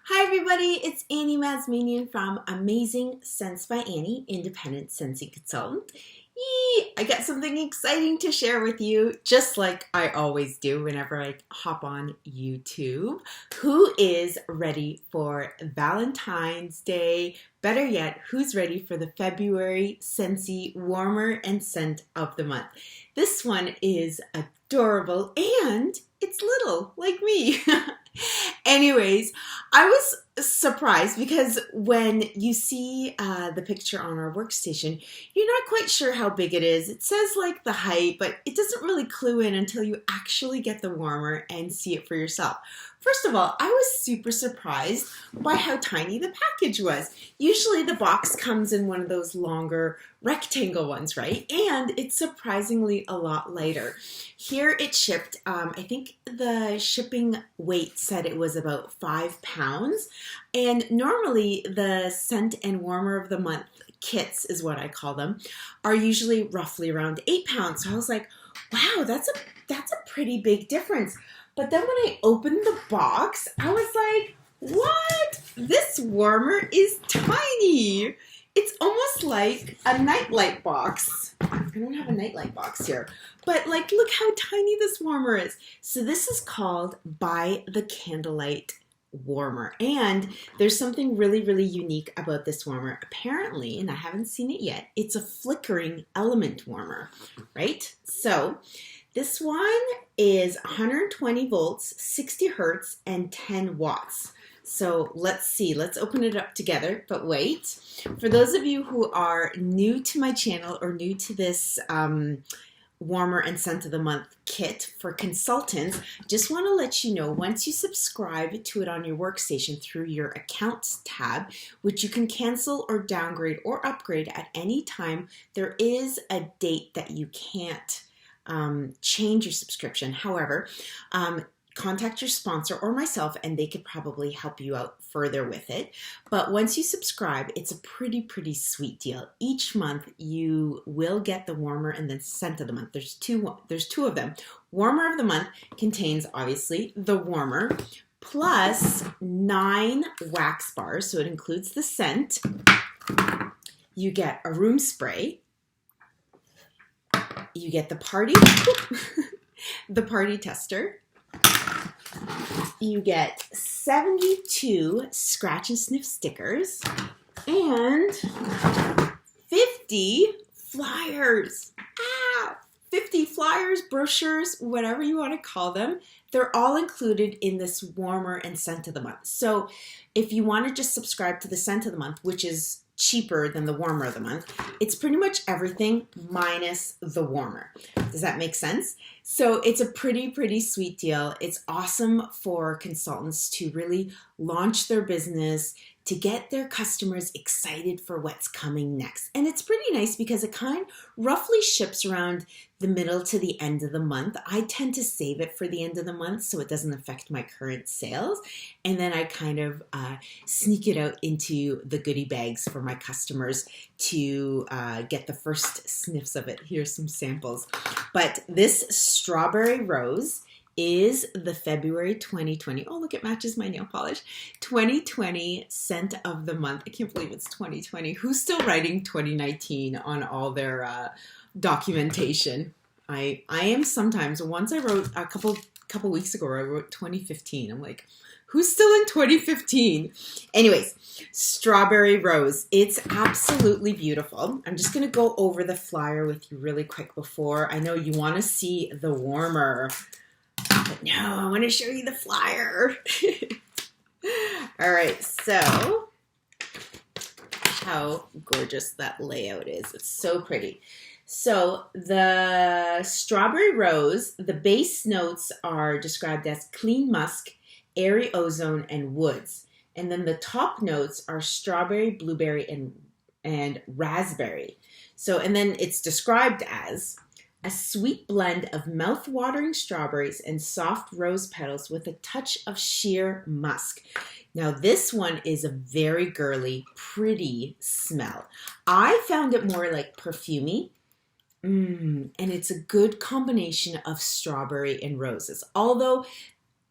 Hi everybody, it's Annie Mazmanian from Amazing Scents by Annie, independent Scentsy consultant. I got something exciting to share with you, just like I always do whenever I hop on YouTube. Who is ready for Valentine's Day? Better yet, who's ready for the February Scentsy Warmer and Scent of the Month? This one is adorable and it's little, like me. Anyways, I was surprised because when you see the picture on our workstation, you're not quite sure how big it is. It says like the height, but it doesn't really clue in until you actually get the warmer and see it for yourself. First of all, I was super surprised by how tiny the package was. Usually the box comes in one of those longer rectangle ones, right? And it's surprisingly a lot lighter. Here it shipped, I think the shipping weight said it was about 5 pounds. And normally the scent and warmer of the month kits is what I call them, are usually roughly around 8 pounds. So I was like, wow, that's a pretty big difference. But then when I opened the box, I was like, what? This warmer is tiny. It's almost like a nightlight box. I don't have a nightlight box here, but like, look how tiny this warmer is. So this is called By the Candlelight warmer. And there's something really, really unique about this warmer. Apparently, and I haven't seen it yet, it's a flickering element warmer, right? So this one is 120 volts, 60 hertz, and 10 watts. So let's see, let's open it up together, but wait. For those of you who are new to my channel or new to this warmer and scent of the month kit for consultants, just want to let you know, once you subscribe to it on your workstation through your accounts tab, which you can cancel or downgrade or upgrade at any time, there is a date that you can't change your subscription. However, contact your sponsor or myself and they could probably help you out further with it. But once you subscribe, it's a pretty sweet deal. Each month you will get the warmer and the scent of the month. There's two of them. Warmer of the month contains obviously the warmer plus 9 wax bars. So it includes the scent. You get a room spray. You get the party, the party tester. You get 72 scratch and sniff stickers and 50 flyers. 50 flyers, brochures, whatever you want to call them. They're all included in this warmer and scent of the month. So if you want to just subscribe to the scent of the month, which is cheaper than the warmer of the month, it's pretty much everything minus the warmer. Does that make sense? So it's a pretty sweet deal. It's awesome for consultants to really launch their business, to get their customers excited for what's coming next. And it's pretty nice because it kind of roughly ships around the middle to the end of the month. I tend to save it for the end of the month so it doesn't affect my current sales. And then I kind of sneak it out into the goodie bags for my customers to get the first sniffs of it. Here's some samples. But this strawberry rose is the February 2020, oh look, it matches my nail polish, 2020 scent of the month. I can't believe it's 2020. Who's still writing 2019 on all their documentation? I am sometimes. Once I wrote a couple weeks ago, I wrote 2015. I'm like, who's still in 2015? Anyways, strawberry rose. It's absolutely beautiful. I'm just going to go over the flyer with you really quick before. I know you want to see the warmer. But no, I want to show you the flyer. All right, so how gorgeous that layout is. It's so pretty. So the strawberry rose, the base notes are described as clean musk, airy ozone, and woods. And then the top notes are strawberry, blueberry, and raspberry. So, and then it's described as a sweet blend of mouth-watering strawberries and soft rose petals with a touch of sheer musk. Now this one is a very girly, pretty smell. I found it more like perfumey. And it's a good combination of strawberry and roses. Although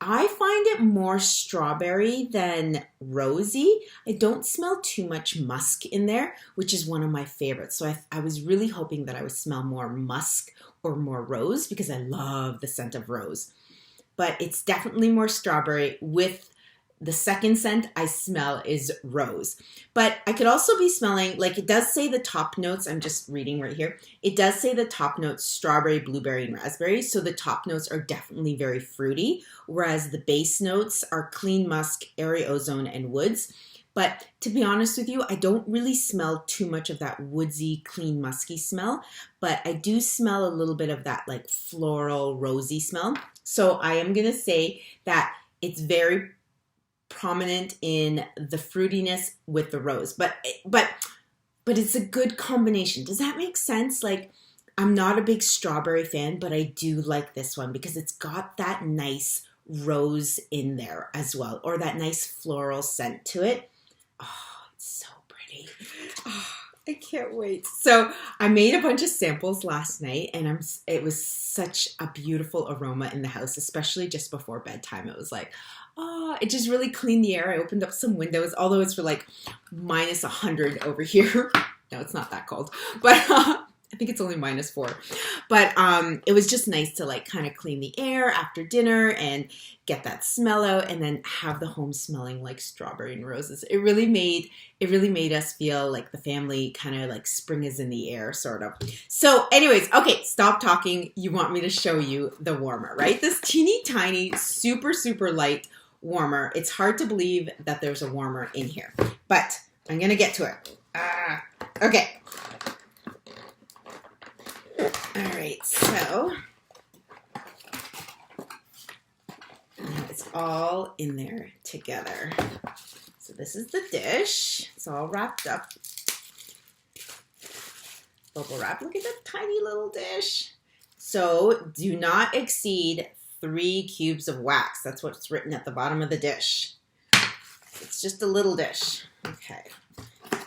I find it more strawberry than rosy. I don't smell too much musk in there, which is one of my favorites. So I was really hoping that I would smell more musk or more rose because I love the scent of rose. But it's definitely more strawberry. With the second scent I smell is rose. But I could also be smelling, like it does say the top notes, I'm just reading right here. It does say the top notes strawberry, blueberry, and raspberry. So the top notes are definitely very fruity, whereas the base notes are clean musk, airy ozone, and woods. But to be honest with you, I don't really smell too much of that woodsy, clean, musky smell, but I do smell a little bit of that like floral, rosy smell. So I am gonna say that it's very prominent in the fruitiness with the rose, but it's a good combination. Does that make sense? Like, I'm not a big strawberry fan, but I do like this one because it's got that nice rose in there as well, or that nice floral scent to it. Oh, it's so pretty. Oh, I can't wait. So I made a bunch of samples last night, and it was such a beautiful aroma in the house, especially just before bedtime. It was like, oh, it just really cleaned the air. I opened up some windows, although it's for like minus 100 over here. No, it's not that cold, but I think it's only -4. But it was just nice to like kind of clean the air after dinner and get that smell out, and then have the home smelling like strawberry and roses. It really made us feel like the family kind of like spring is in the air, sort of. So anyways, okay, stop talking. You want me to show you the warmer, right? This teeny tiny, super, super light warmer. It's hard to believe that there's a warmer in here, but I'm going to get to it. Okay. All right, so now it's all in there together. So this is the dish. It's all wrapped up. Bubble wrap. Look at that tiny little dish. So do not exceed 3 cubes of wax. That's what's written at the bottom of the dish. It's just a little dish. Okay.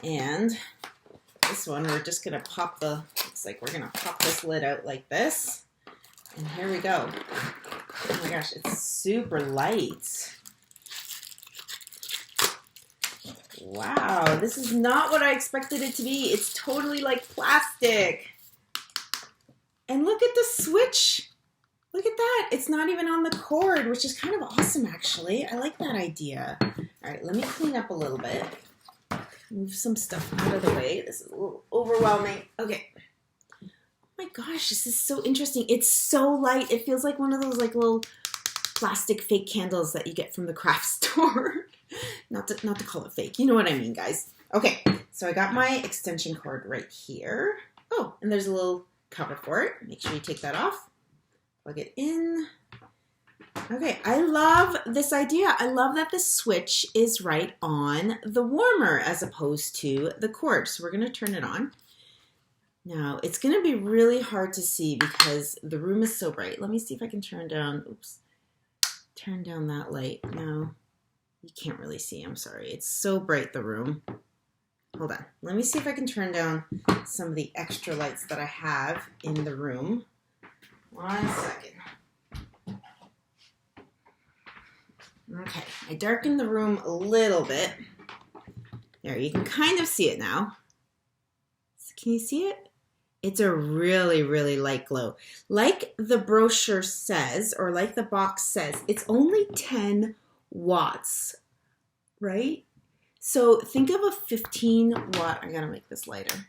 And this one, we're just going to pop looks like we're going to pop this lid out like this. And here we go. Oh my gosh, it's super light. Wow, this is not what I expected it to be. It's totally like plastic. And look at the switch. Look at that. It's not even on the cord, which is kind of awesome, actually. I like that idea. All right, let me clean up a little bit. Move some stuff out of the way. This is a little overwhelming. Okay. Oh my gosh, this is so interesting. It's so light. It feels like one of those like little plastic fake candles that you get from the craft store. Not to call it fake. You know what I mean, guys. Okay, so I got my extension cord right here. Oh, and there's a little cover for it. Make sure you take that off. Plug it in. Okay, I love this idea. I love that the switch is right on the warmer as opposed to the cord. So we're going to turn it on. Now, it's going to be really hard to see because the room is so bright. Let me see if I can turn down that light. No, you can't really see. I'm sorry. It's so bright, the room. Hold on. Let me see if I can turn down some of the extra lights that I have in the room. 1 second. Okay, I darkened the room a little bit. There, you can kind of see it now. Can you see it? It's a really, really light glow. Like the brochure says, or like the box says, it's only 10 watts, right? So think of a 15 watt, I gotta make this lighter.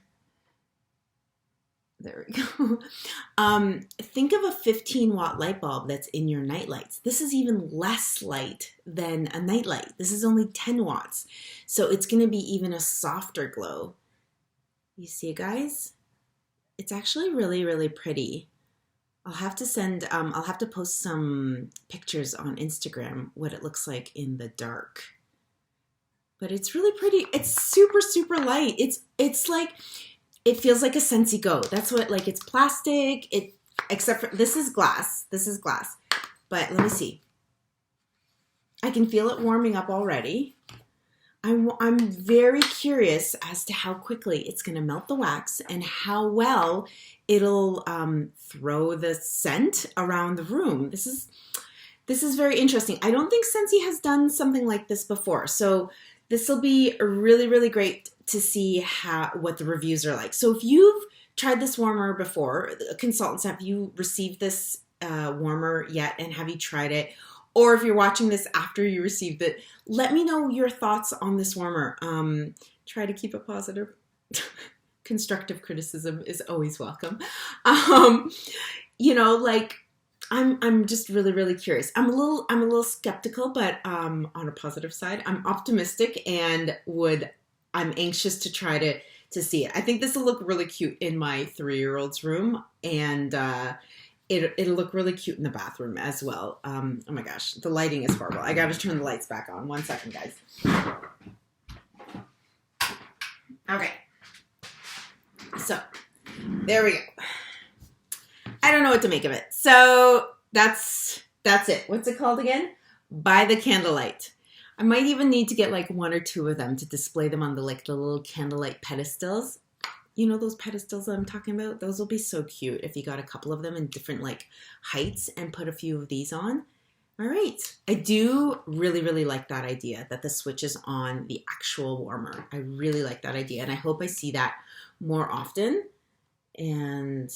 There we go. Think of a 15 watt light bulb that's in your night lights. This is even less light than a night light. This is only 10 watts. So it's gonna be even a softer glow. You see it, guys? It's actually really, really pretty. I'll have to post some pictures on Instagram what it looks like in the dark. But it's really pretty. It's super, super light. It's like, it feels like a Scentsy Go. That's what, like, it's plastic. Except for, this is glass. This is glass. But let me see. I can feel it warming up already. I'm very curious as to how quickly it's going to melt the wax and how well it'll throw the scent around the room. This is very interesting. I don't think Scentsy has done something like this before. So this will be really, really great to see what the reviews are like. So if you've tried this warmer before, consultants, have you received this warmer yet, and have you tried it? Or if you're watching this after you received it, let me know your thoughts on this warmer. Try to keep it positive. Constructive criticism is always welcome. You know, like, I'm just really, really curious. I'm a little skeptical, but on a positive side, I'm optimistic and I'm anxious to try to see it. I think this will look really cute in my 3-year-old's room, and it'll look really cute in the bathroom as well. Oh my gosh, the lighting is horrible. I gotta turn the lights back on. 1 second, guys. Okay. So, there we go. I don't know what to make of it. So, that's it. What's it called again? By the Candlelight. I might even need to get like 1 or 2 of them to display them on the little candlelight pedestals. You know those pedestals I'm talking about? Those will be so cute if you got a couple of them in different like heights and put a few of these on. All right. I do really, really like that idea that the switch is on the actual warmer. I really like that idea, and I hope I see that more often. And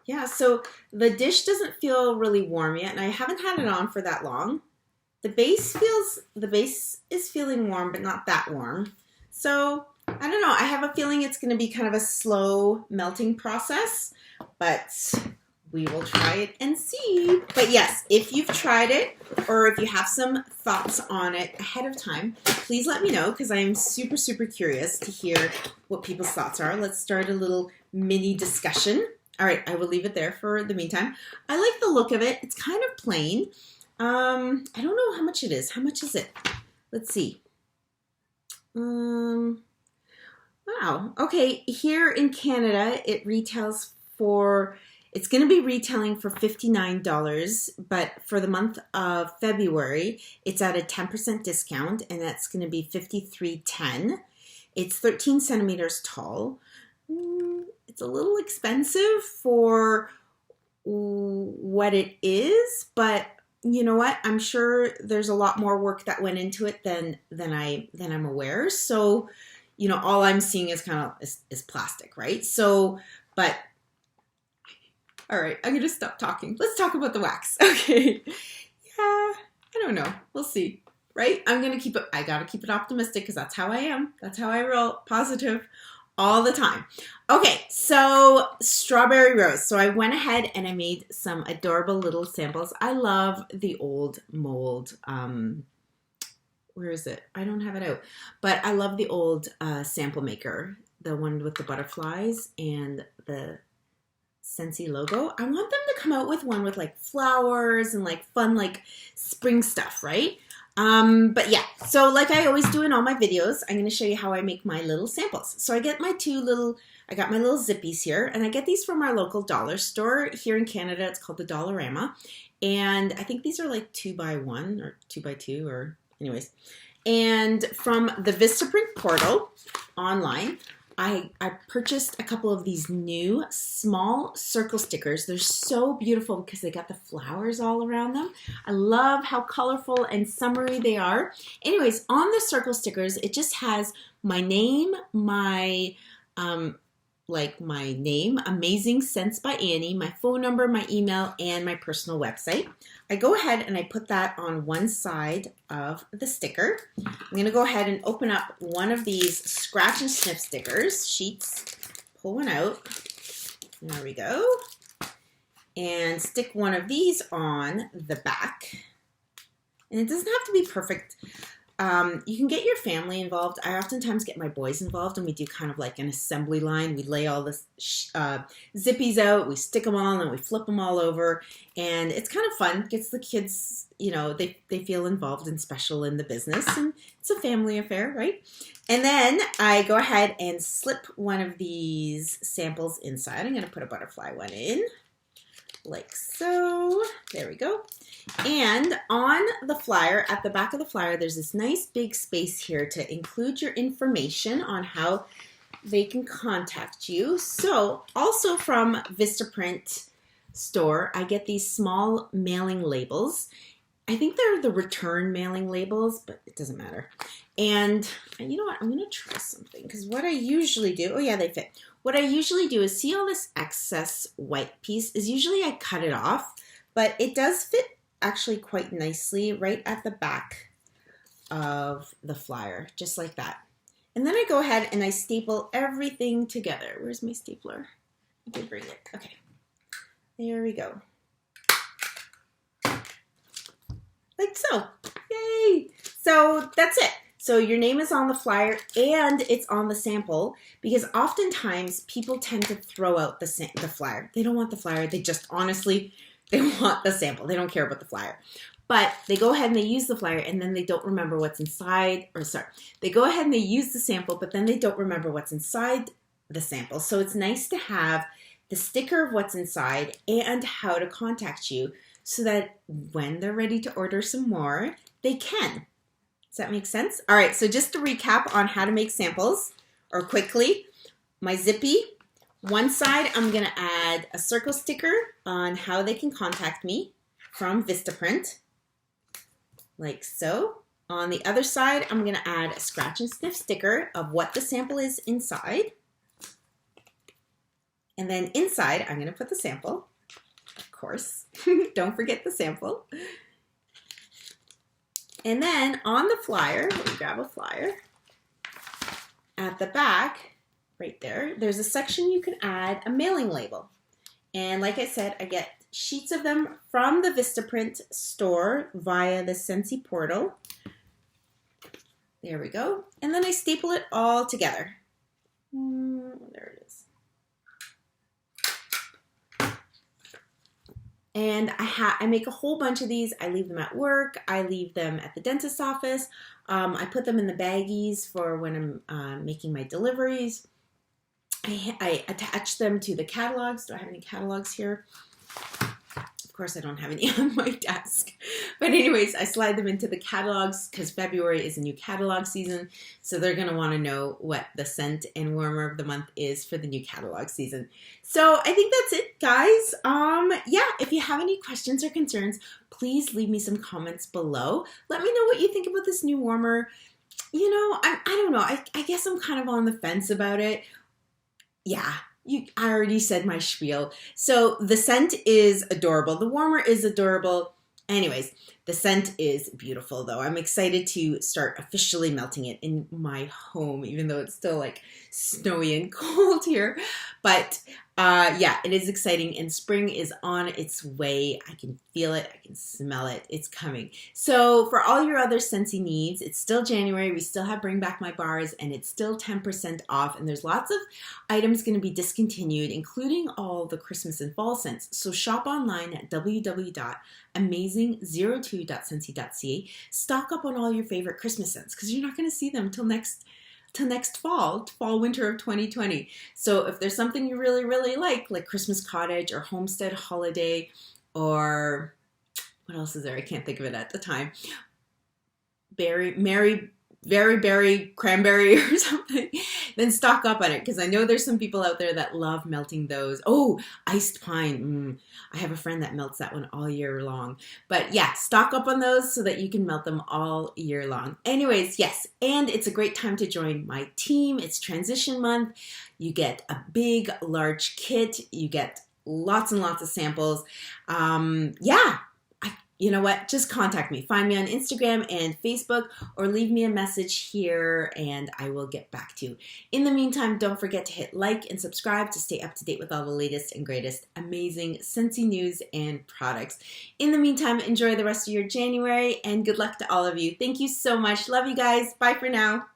yeah, so the dish doesn't feel really warm yet, and I haven't had it on for that long. The base is feeling warm, but not that warm. So I don't know. I have a feeling it's going to be kind of a slow melting process, but we will try it and see. But yes, if you've tried it or if you have some thoughts on it ahead of time, please let me know, because I am super, super curious to hear what people's thoughts are. Let's start a little mini discussion. All right, I will leave it there for the meantime. I like the look of it. It's kind of plain. I don't know how much it is. How much is it? Let's see. Wow. Okay, here in Canada, it retails for... It's going to be retailing for $59, but for the month of February, it's at a 10% discount, and that's going to be $53.10. It's 13 centimeters tall. It's a little expensive for what it is, but you know what? I'm sure there's a lot more work that went into it than I'm aware. So, you know, all I'm seeing is kind of is plastic, right? So, but... All right, I'm going to stop talking. Let's talk about the wax. Okay. Yeah, I don't know. We'll see, right? I got to keep it optimistic, because that's how I am. That's how I roll. Positive all the time. Okay, so strawberry rose. So I went ahead and I made some adorable little samples. I love the old mold. Where is it? I don't have it out. But I love the old sample maker, the one with the butterflies and the Scentsy logo. I want them to come out with one with like flowers and like fun like spring stuff, right? But yeah, so like I always do in all my videos, I'm going to show you how I make my little samples. So I got my little zippies here, and I get these from our local dollar store here in Canada. It's called the Dollarama, and I think these are like 2x1 or 2x2 or anyways. And from the Vistaprint portal online, I purchased a couple of these new small circle stickers. They're so beautiful because they got the flowers all around them. I love how colorful and summery they are. Anyways, on the circle stickers, it just has my name, my name, Amazing Scents by Annie, my phone number, my email, and my personal website. I go ahead and I put that on one side of the sticker. I'm going to go ahead and open up one of these scratch and sniff stickers, sheets, pull one out, there we go, and stick one of these on the back. And it doesn't have to be perfect. You can get your family involved. I oftentimes get my boys involved, and we do kind of like an assembly line. We lay all the zippies out, we stick them all, and we flip them all over, and it's kind of fun. Gets the kids, you know, they feel involved and special in the business, and it's a family affair, right? And then I go ahead and slip one of these samples inside. I'm going to put a butterfly one in, like so. There we go. And on the flyer, at the back of the flyer, there's this nice big space here to include your information on how they can contact you. So also from Vistaprint store, I get these small mailing labels, I think they're the return mailing labels, but it doesn't matter. And you know what? I'm going to try something because what I usually do, oh yeah, they fit. What I usually do is see all this excess white piece is usually I cut it off, but it does fit actually quite nicely right at the back of the flyer, just like that. And then I go ahead and I staple everything together. Where's my stapler? I did bring it. Okay. There we go. Like so. Yay! So that's it. So your name is on the flyer and it's on the sample because oftentimes people tend to throw out the flyer. They don't want the flyer. They just honestly, they want the sample. They don't care about the flyer. But they go ahead and they use the flyer and then they don't remember what's inside, or sorry, they go ahead and they use the sample, but then they don't remember what's inside the sample. So it's nice to have the sticker of what's inside and how to contact you so that when they're ready to order some more, they can. Does that make sense? All right, so just to recap on how to make samples, or quickly, my Zippy, one side I'm gonna add a circle sticker on how they can contact me from Vistaprint, like so. On the other side, I'm gonna add a scratch and sniff sticker of what the sample is inside. And then inside, I'm gonna put the sample, of course. Don't forget the sample. And then on the flyer, let me grab a flyer. At the back, right there, there's a section you can add a mailing label. And like I said, I get sheets of them from the Vistaprint store via the Scentsy portal. There we go. And then I staple it all together. There it is. And I make a whole bunch of these. I leave them at work. I leave them at the dentist's office. I put them in the baggies for when I'm making my deliveries. I attach them to the catalogs. Do I have any catalogs here? Of course, I don't have any on my desk. But anyways, I slide them into the catalogs because February is a new catalog season. So they're going to want to know what the scent and warmer of the month is for the new catalog season. So I think that's it, guys. Yeah, if you have any questions or concerns, please leave me some comments below. Let me know what you think about this new warmer. You know, I don't know. I guess I'm kind of on the fence about it. Yeah. I already said my spiel. So the scent is adorable. The warmer is adorable. Anyways, the scent is beautiful though. I'm excited to start officially melting it in my home, even though it's still like snowy and cold here. But yeah, it is exciting and spring is on its way. I can feel it. I can smell it. It's coming. So for all your other Scentsy needs, it's still January. We still have Bring Back My Bars and it's still 10% off. And there's lots of items going to be discontinued, including all the Christmas and fall scents. So shop online at www.amazing02.scentsy.ca. Stock up on all your favorite Christmas scents because you're not going to see them till next fall, winter of 2020. So if there's something you really, really like Christmas Cottage or Homestead Holiday, or what else is there? I can't think of it at the time. Berry cranberry or something, then stock up on it because I know there's some people out there that love melting those. Oh, iced pine. I have a friend that melts that one all year long. But yeah, stock up on those so that you can melt them all year long. Anyways, yes, and it's a great time to join my team. It's transition month. You get a big, large kit. You get lots and lots of samples. Yeah. You know what? Just contact me. Find me on Instagram and Facebook or leave me a message here and I will get back to you. In the meantime, don't forget to hit like and subscribe to stay up to date with all the latest and greatest amazing Scentsy news and products. In the meantime, enjoy the rest of your January and good luck to all of you. Thank you so much. Love you guys. Bye for now.